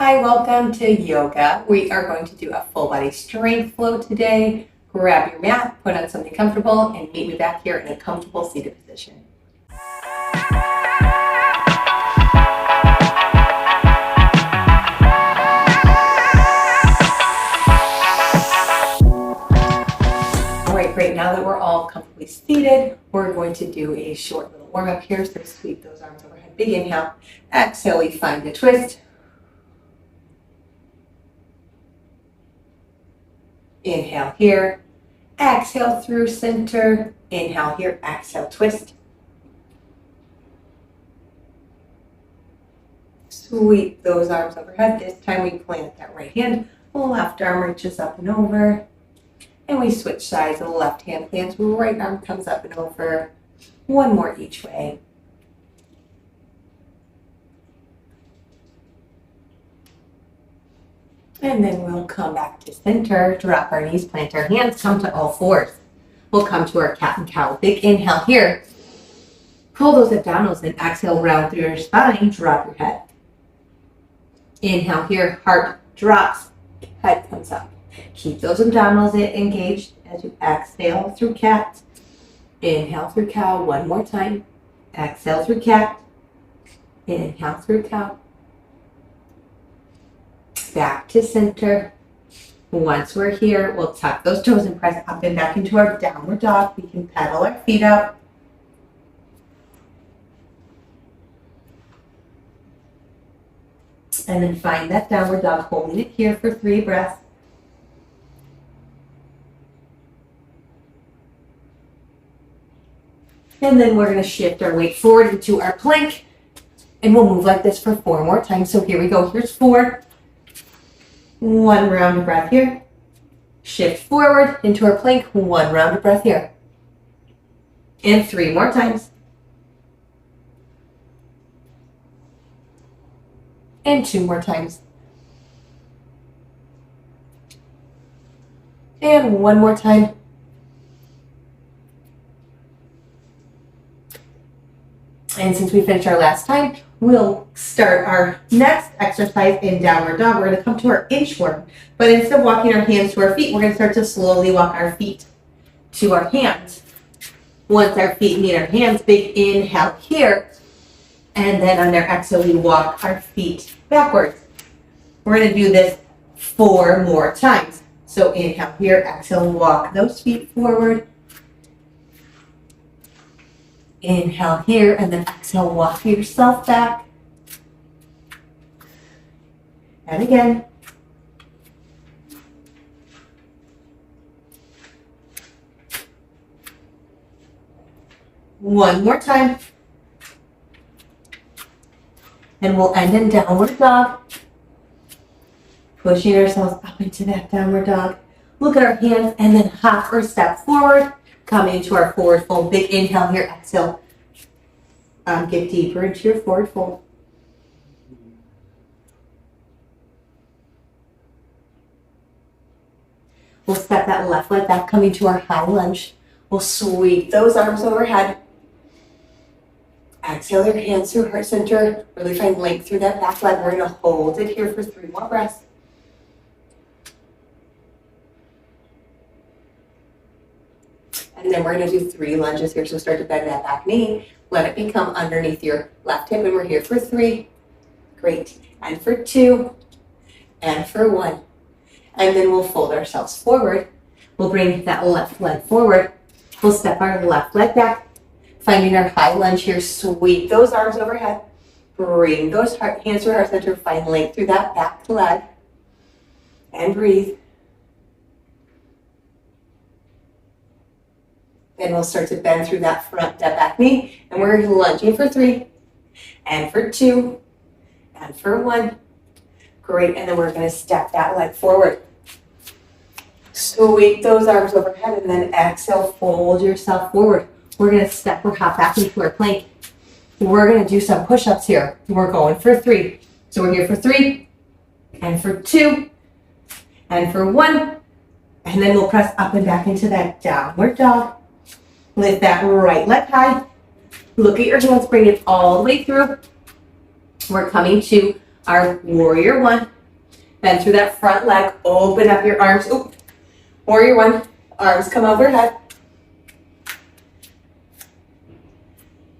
Hi, welcome to yoga. We are going to do a full body strength flow today. Grab your mat, put on something comfortable, and meet me back here in a comfortable seated position. All right, great. Now that we're all comfortably seated, we're going to do a short little warm up here. So sweep those arms overhead. Big inhale. Exhale, we find the twist. Inhale here, exhale through center, inhale here, exhale, twist. Sweep those arms overhead. This time we plant that right hand, left arm reaches up and over, and we switch sides. The left hand plants, right arm comes up and over. One more each way. And then we'll come back to center, drop our knees, plant our hands, come to all fours. We'll come to our cat and cow. Big inhale here. Pull those abdominals in. Exhale, round through your spine, drop your head. Inhale here, heart drops, head comes up. Keep those abdominals engaged as you exhale through cat. Inhale through cow, one more time. Exhale through cat. Inhale through cow. Back to center. Once we're here, we'll tuck those toes and press up and back into our downward dog. We can pedal our feet out. And then find that downward dog, holding it here for 3 breaths. And then we're going to shift our weight forward into our plank. And we'll move like this for 4 more times. So here we go. Here's 4. 1 round of breath here. Shift forward into our plank. 1 round of breath here. And 3 more times. And 2 more times. And 1 more time. And since we finished our last time, we'll start our next exercise in downward dog. We're going to come to our inchworm, but instead of walking our hands to our feet, we're going to start to slowly walk our feet to our hands. Once our feet meet our hands, big inhale here, and then on our exhale, we walk our feet backwards. We're going to do this 4 more times. So inhale here, exhale, walk those feet forward. Inhale here, and then exhale, walk yourself back. And again. One more time. And we'll end in downward dog. Pushing ourselves up into that downward dog. Look at our hands, and then hop or step forward. Coming into our forward fold. Big inhale here, exhale. Get deeper into your forward fold. We'll step that left leg back, coming to our high lunge. We'll sweep those arms overhead. Exhale your hands through heart center. Really find length through that back leg. We're going to hold it here for 3 more breaths. And then we're going to do 3 lunges here. So start to bend that back knee. Let it become underneath your left hip. And we're here for 3. Great. And for 2. And for 1. And then we'll fold ourselves forward. We'll bring that left leg forward. We'll step our left leg back. Finding our high lunge here. Sweep those arms overhead. Bring those hands to our heart center. Find length through that back leg. And breathe. Then we'll start to bend through that front, that back knee. And we're lunging for 3, and for 2, and for 1. Great, and then we're going to step that leg forward. Sweep those arms overhead, and then exhale, fold yourself forward. We're going to step or hop back into our plank. We're going to do some push-ups here. We're going for 3. So we're here for 3, and for 2, and for 1. And then we'll press up and back into that downward dog. Lift that right leg high. Look at your hands, bring it all the way through. We're coming to our warrior one. Bend through that front leg, open up your arms. Ooh. Warrior one, arms come overhead.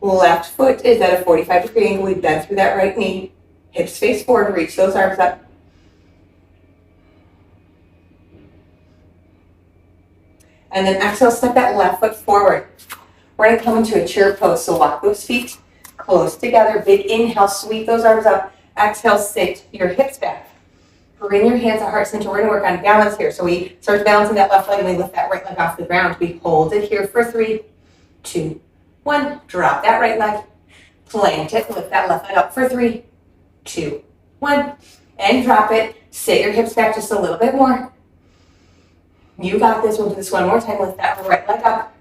Left foot is at a 45-degree angle. We bend through that right knee. Hips face forward, reach those arms up. And then exhale, step that left foot forward. We're gonna come into a chair pose, so walk those feet close together. Big inhale, sweep those arms up. Exhale, sit your hips back. Bring your hands at heart center. We're gonna work on balance here. So we start balancing that left leg and we lift that right leg off the ground. We hold it here for 3, 2, 1. Drop that right leg. Plant it, lift that left leg up for 3, 2, 1. And drop it. Sit your hips back just a little bit more. You got this. We'll do this one more time. Lift that right leg up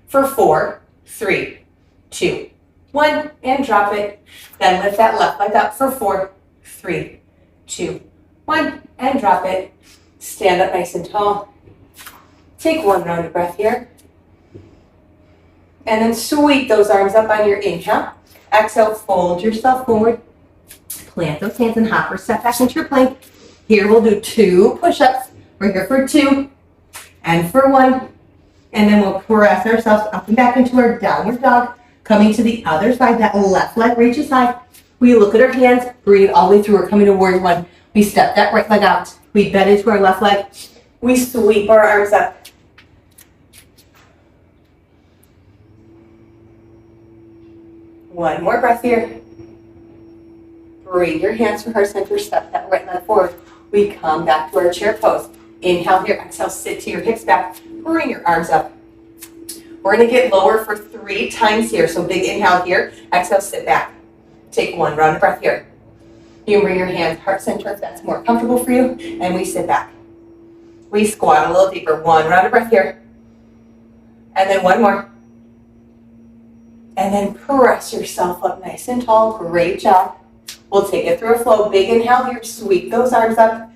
for 4, 3, 2, 1. And drop it. Then lift that left leg up for 4, 3, 2, 1. And drop it. Stand up nice and tall. Take one round of breath here. And then sweep those arms up on your inhale. Exhale, fold yourself forward. Plant those hands and hop or step back into your plank. Here we'll do 2 push-ups. We're here for 2 and for 1. And then we'll press ourselves up and back into our downward dog. Coming to the other side, that left leg reaches high. We look at our hands, breathe all the way through. We're coming to warrior one. We step that right leg out. We bend into our left leg. We sweep our arms up. One more breath here. Bring your hands to heart center. Step that right leg forward. We come back to our chair pose. Inhale here. Exhale, sit to your hips back. Bring your arms up. We're going to get lower for 3 times here. So big inhale here. Exhale, sit back. Take one round of breath here. You can bring your hands heart center if that's more comfortable for you. And we sit back. We squat a little deeper. One round of breath here. And then one more. And then press yourself up nice and tall. Great job. We'll take it through a flow. Big inhale here. Sweep those arms up.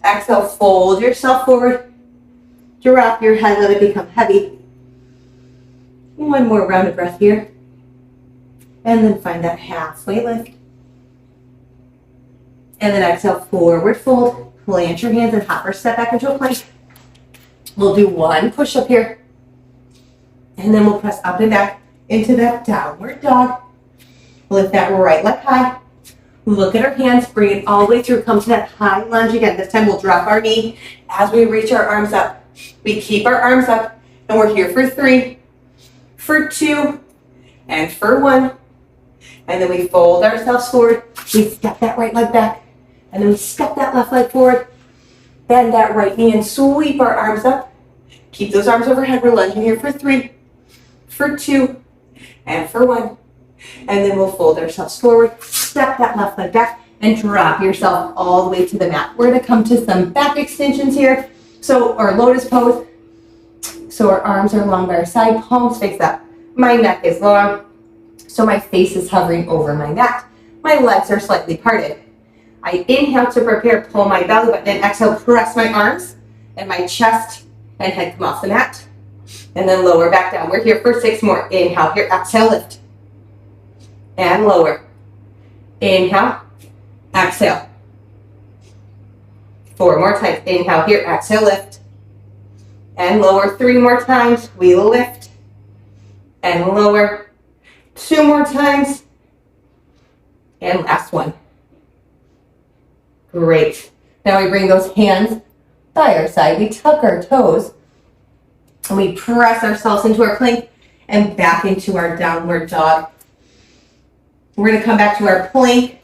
Exhale, fold yourself forward. Drop your head. Let it become heavy. One more round of breath here. And then find that halfway lift. And then exhale, forward fold. Plant your hands and hop or step back into a plank. We'll do 1 push-up here. And then we'll press up and back into that downward dog. Lift that right leg high. Look at our hands, bring it all the way through. Come to that high lunge again. This time we'll drop our knee as we reach our arms up. We keep our arms up and we're here for 3, for 2, and for 1. And then we fold ourselves forward. We step that right leg back and then we step that left leg forward. Bend that right knee and sweep our arms up. Keep those arms overhead. We're lunging here for 3, for 2, and for 1. And then we'll fold ourselves forward, step that left leg back, and drop yourself all the way to the mat. We're gonna come to some back extensions here. So our lotus pose. So our arms are long by our side, palms face up. My neck is long, so my face is hovering over my mat. My legs are slightly parted. I inhale to prepare, pull my belly button, and exhale, press my arms and my chest and head come off the mat. And then lower back down. We're here for 6 more. Inhale here, exhale, lift. And lower. Inhale, exhale. 4 more times. Inhale here, exhale, lift. And lower. 3 more times. We lift. And lower. 2 more times. And last one. Great. Now we bring those hands by our side. We tuck our toes. And we press ourselves into our plank and back into our downward dog. We're going to come back to our plank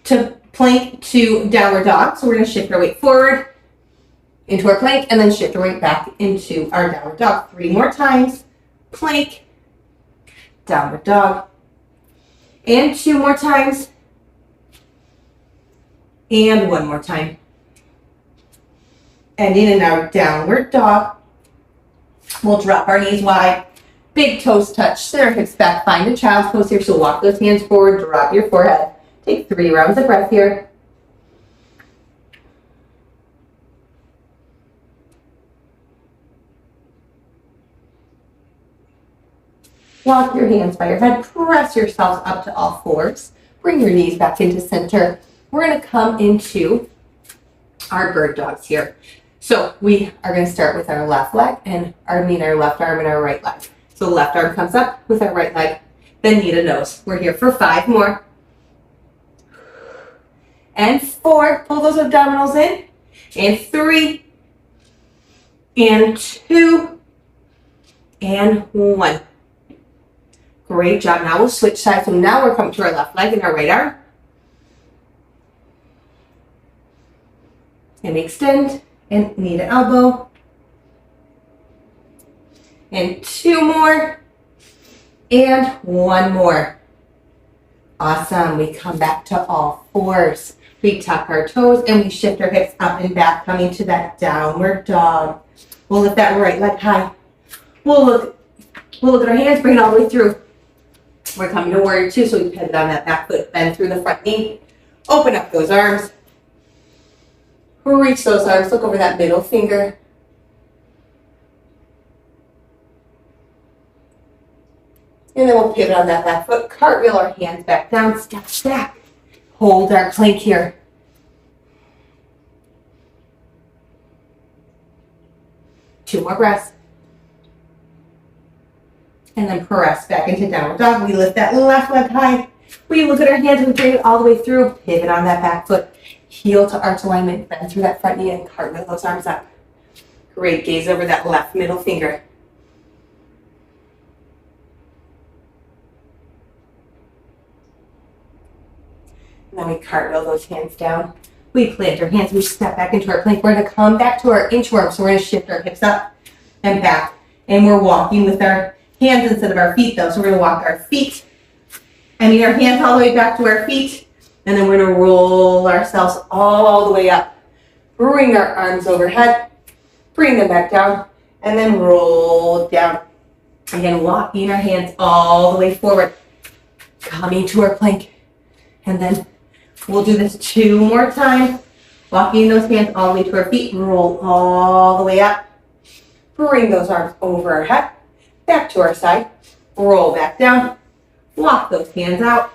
to downward dog. So we're going to shift our weight forward into our plank and then shift our weight back into our downward dog. 3 more times. Plank, downward dog. And 2 more times. And 1 more time. And in and out, downward dog. We'll drop our knees wide. Big toes touch, sit our hips back, find a child's pose here. So walk those hands forward, drop your forehead. Take 3 rounds of breath here. Walk your hands by your head, press yourselves up to all 4s. Bring your knees back into center. we're gonna come into our bird dogs here. So we are gonna start with our left leg and our left arm and our right leg. So left arm comes up with our right leg, then knee to nose. We're here for 5 more. And 4, pull those abdominals in. And 3, and 2, and 1. Great job. Now we'll switch sides. So now we're coming to our left leg and our right arm. And extend, and knee to elbow. And 2 more, and 1 more. Awesome. We come back to all 4s. We tuck our toes and we shift our hips up and back, coming to that downward dog. We'll lift that right leg high. We'll look at our hands, bring it all the way through. We're coming to warrior 2, so we pivot on that back foot, bend through the front knee, open up those arms, reach those arms, look over that middle finger. And then we'll pivot on that back foot, cartwheel our hands back down, step back. Hold our plank here. Two more breaths. And then press back into downward dog. We lift that left leg high. We look at our hands and we bring it all the way through. Pivot on that back foot. Heel to arch alignment. Bend through that front knee and cartwheel those arms up. Great. Gaze over that left middle finger. And then we cartwheel those hands down. We plant our hands, we step back into our plank. We're gonna come back to our inchworm. So we're gonna shift our hips up and back. And we're walking with our hands instead of our feet though. So we're gonna walk our feet and our hands all the way back to our feet. And then we're gonna roll ourselves all the way up. Bring our arms overhead, bring them back down, and then roll down. Again, walking our hands all the way forward, coming to our plank. And then we'll do this 2 more times. Walking those hands all the way to our feet, roll all the way up. Bring those arms over our head, back to our side, roll back down, walk those hands out.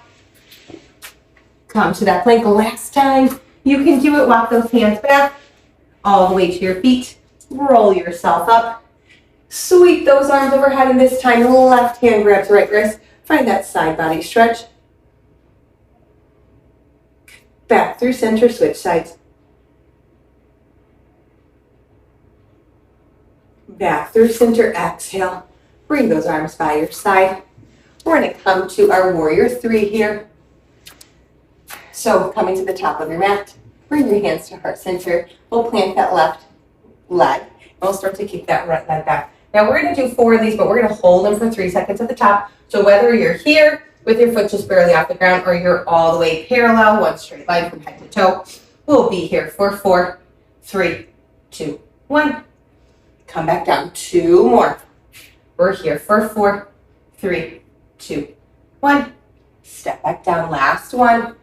Come to that plank last time. You can do it, walk those hands back, all the way to your feet, roll yourself up. Sweep those arms overhead, and this time the left hand grabs the right wrist. Find that side body stretch. Back through center, switch sides. Back through center, exhale. Bring those arms by your side. We're going to come to our warrior 3 here. So coming to the top of your mat, bring your hands to heart center. We'll plant that left leg. And we'll start to kick that right leg back. Now we're going to do 4 of these, but we're going to hold them for 3 seconds at the top. So whether you're here with your foot just barely off the ground or you're all the way parallel, one straight line from head to toe, we'll be here for 4, 3, 2, 1. Come back down. 2 more. We're here for 4, 3, 2, 1. Step back down. Last one.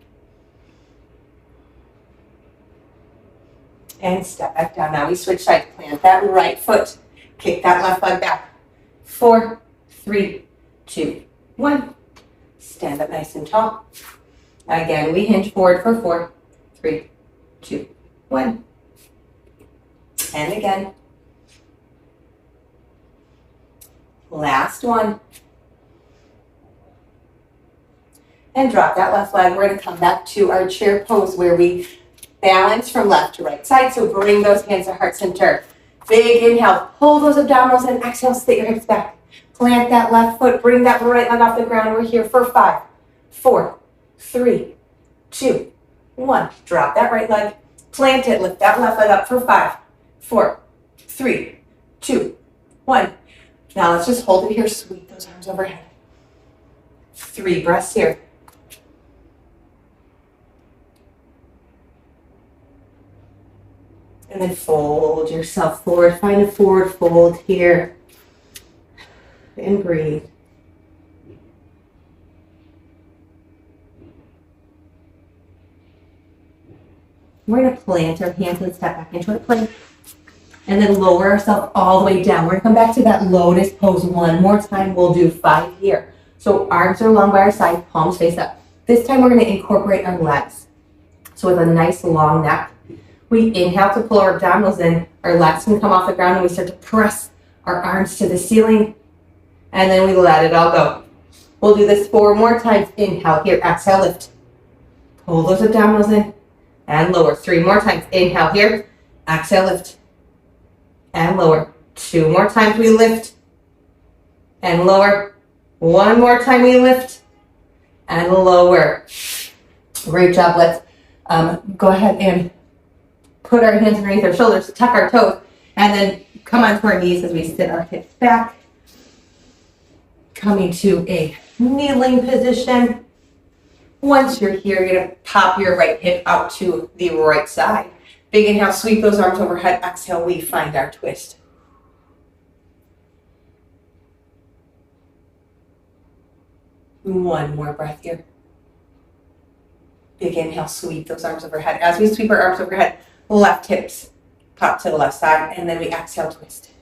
And step back down. Now we switch sides. Plant that right foot. Kick that left leg back. 4, 3, 2, 1. Stand up nice and tall. Again, we hinge forward for 4, 3, 2, 1. And again. Last one. And drop that left leg. We're going to come back to our chair pose where we balance from left to right side. So bring those hands to heart center. Big inhale. Pull those abdominals and exhale. Sit your hips back. Plant that left foot. Bring that right leg off the ground. We're here for 5, 4, 3, 2, 1. Drop that right leg. Plant it. Lift that left leg up for 5, 4, 3, 2, 1. Now let's just hold it here. Sweep those arms overhead. 3 breaths here. And then fold yourself forward. Find a forward fold here. And breathe. We're going to plant our hands and step back into a plank. And then lower ourselves all the way down. We're going to come back to that lotus pose one more time. We'll do 5 here. So arms are long by our side, palms face up. This time we're going to incorporate our legs. So with a nice long neck, we inhale to pull our abdominals in, our legs can come off the ground, and we start to press our arms to the ceiling, and then we let it all go. We'll do this 4 more times. Inhale here, exhale, lift. Pull those abdominals in and lower. 3 more times. Inhale here, exhale, lift and lower. 2 more times we lift and lower. 1 more time we lift and lower. Great job. Let's go ahead and put our hands underneath our shoulders, tuck our toes, and then come onto our knees as we sit our hips back. Coming to a kneeling position. Once you're here, you're going to pop your right hip out to the right side. Big inhale, sweep those arms overhead. Exhale, we find our twist. One more breath here. Big inhale, sweep those arms overhead. As we sweep our arms overhead, left hips pop to the left side, and then we exhale, twist.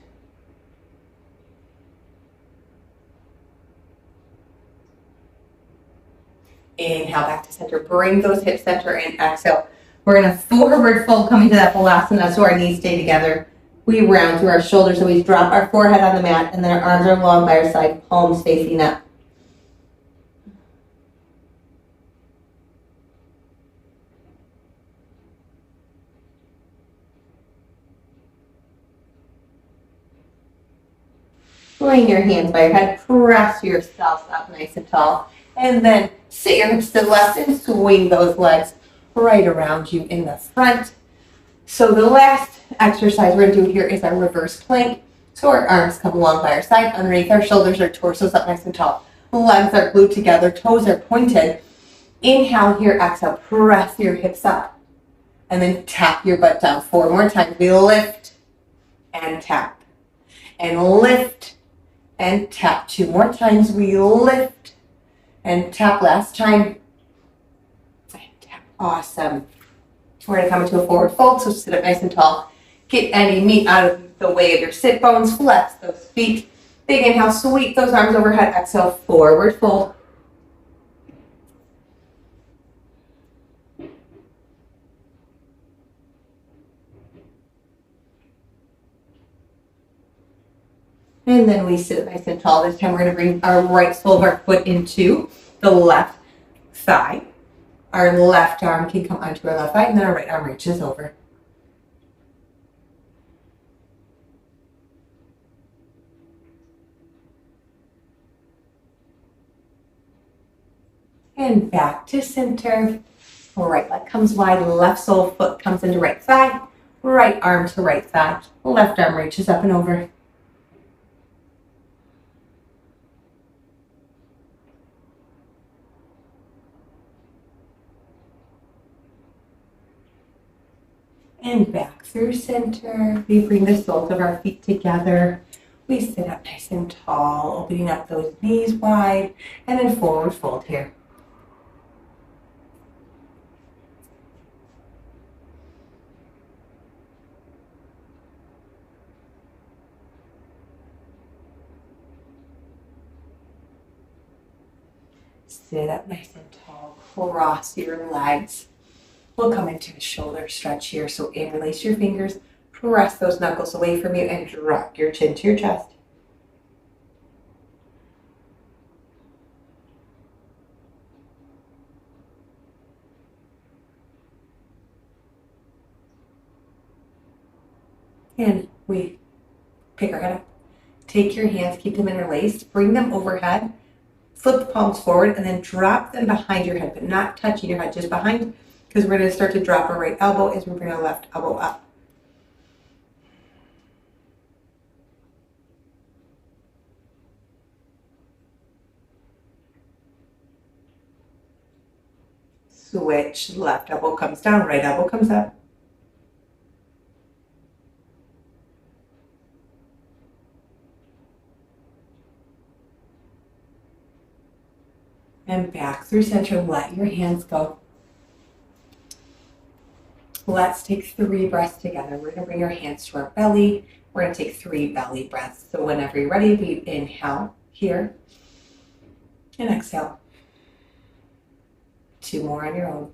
Inhale back to center. Bring those hips center and exhale. We're in a forward fold coming to that balasana so our knees stay together. We round through our shoulders, so we drop our forehead on the mat, and then our arms are long by our side, palms facing up. Bring your hands by your head, press yourself up nice and tall, and then sit your hips to the left and swing those legs right around you in the front. So the last exercise we're going to do here is our reverse plank. So our arms come along by our side, underneath our shoulders, our torsos up nice and tall. Legs are glued together, toes are pointed. Inhale here, exhale, press your hips up, and then tap your butt down. 4 more times. We lift and tap, and lift and tap. 2 more times. We lift and tap. Last time. And tap. Awesome. We're going to come into a forward fold, so sit up nice and tall. Get any meat out of the way of your sit bones. Flex those feet. Big inhale, sweep those arms overhead. Exhale, forward fold. And then we sit nice and tall. This time we're going to bring our right sole of our foot into the left thigh. Our left arm can come onto our left thigh, and then our right arm reaches over. And back to center. Right leg comes wide, left sole foot comes into right thigh, right arm to right thigh, left arm reaches up and over. And back through center. We bring the soles of our feet together. We sit up nice and tall, opening up those knees wide, and then forward fold here. Sit up nice and tall, cross your legs. We'll come into a shoulder stretch here. So interlace your fingers, press those knuckles away from you, and drop your chin to your chest. And we pick our head up. Take your hands, keep them interlaced, bring them overhead, flip the palms forward, and then drop them behind your head, but not touching your head, just behind, because we're going to start to drop our right elbow as we bring our left elbow up. Switch, left elbow comes down, right elbow comes up. And back through center, let your hands go. Let's take 3 breaths together. We're going to bring our hands to our belly. We're going to take 3 belly breaths. So whenever you're ready, we inhale here and exhale. 2 more on your own.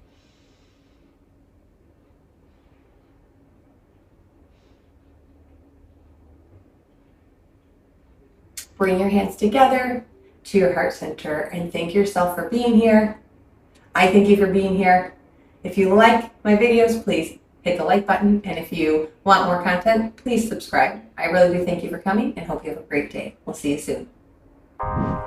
Bring your hands together to your heart center and thank yourself for being here. I thank you for being here. If you like my videos, please hit the like button. And if you want more content, please subscribe. I really do thank you for coming and hope you have a great day. We'll see you soon.